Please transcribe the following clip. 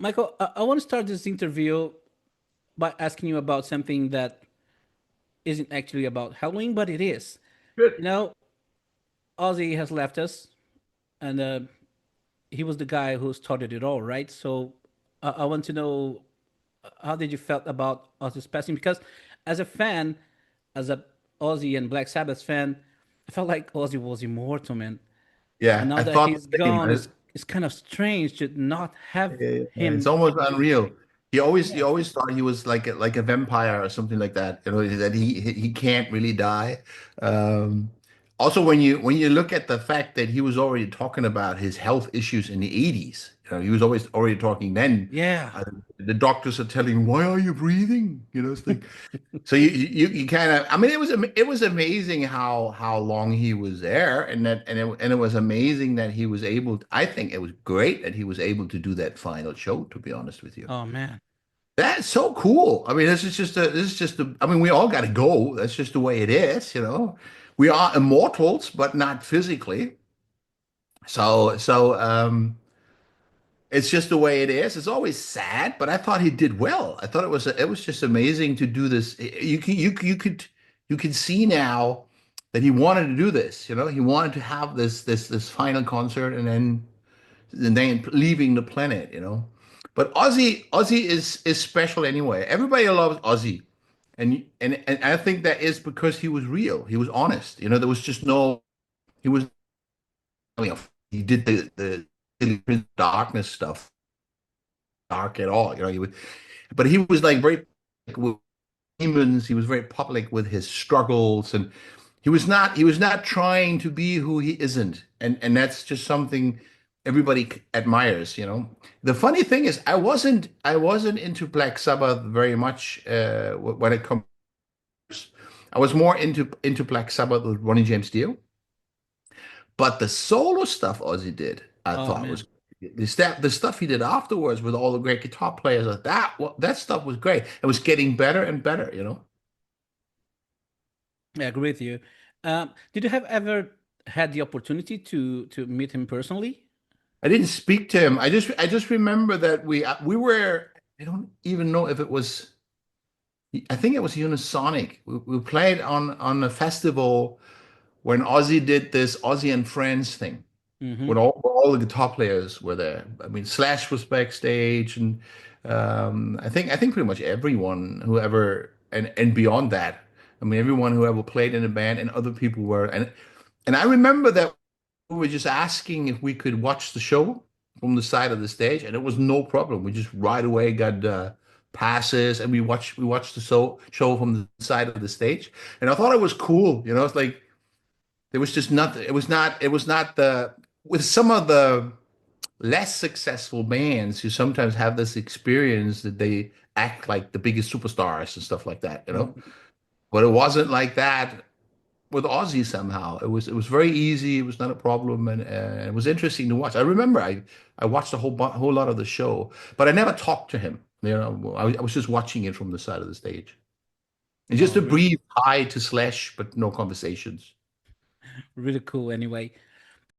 Michael, I want to start this interview by asking you about something that isn't actually about Halloween, but it is. Good. You know, Ozzy has left us, and he was the guy who started it all, right? So I want to know how did you felt about Ozzy's passing? Because as a fan, as a Ozzy and Black Sabbath fan, I felt like Ozzy was immortal, man. And Yeah, now I that thought he's the same. gone, it's kind of strange to not have It's him. almost unreal. He Yeah, always thought he was like a vampire or something like that. You know that he can't really die. Um, Also, when you look at the fact that he was already talking about his health issues in the 80s, you know, he was always already talking then. yeah, Uh, the doctors are telling him, "Why are you breathing?" You know, it's like so you kind of, I mean, it was amazing how long he was there, and it was amazing that he was able. I think it was great that he was able to do that final show. To be honest with you, oh man. that's so cool. I mean, this is just a. I mean, we all got to go. That's just the way it is, you know. We are immortals, but not physically. So it's just the way it is. It's always sad, but I thought he did well. I thought it was just amazing to do this. You could see now that he wanted to do this. You know, he wanted to have this final concert and then leaving the planet. You know, but Ozzy is special anyway. Everybody loves Ozzy, and I think that is because he was real. He was honest. You know, there was just no. He was. I mean, he did the darkness stuff dark at all. You know, but he was like very like, with demons. He was very public with his struggles, and he was not trying to be who he isn't, and that's just something everybody admires. You know, the funny thing is, I wasn't into Black Sabbath very much when it comes. I was more into Black Sabbath with Ronnie James Dio. But the solo stuff Ozzy did, I Oh thought man. was the stuff he did afterwards with all the great guitar players. That stuff was great. It was getting better and better. You know, I agree with you. Did you have ever had the opportunity to meet him personally? I didn't speak to him. I just remember that we were. I don't even know if it was. I think it was Unisonic. We played on a festival when Ozzy did this Ozzy and Friends thing. Mm-hmm. When all the guitar players were there. I mean, Slash was backstage, and I think pretty much everyone who ever and beyond that. I mean, everyone who ever played in a band and other people were and I remember that we were just asking if we could watch the show from the side of the stage, and it was no problem. We just right away got passes, and we watched the show from the side of the stage, and I thought it was cool. You know, it's like there was just nothing. It was not the with some of the less successful bands who sometimes have this experience that they act like the biggest superstars and stuff like that, you know. But it wasn't like that with Ozzy somehow. It was very easy. It was not a problem, and it was interesting to watch. I remember I watched a whole lot of the show, but I never talked to him. You know, I was just watching it from the side of the stage, and just Oh, to really, breathe hi to Slash, but no conversations. really cool. Anyway,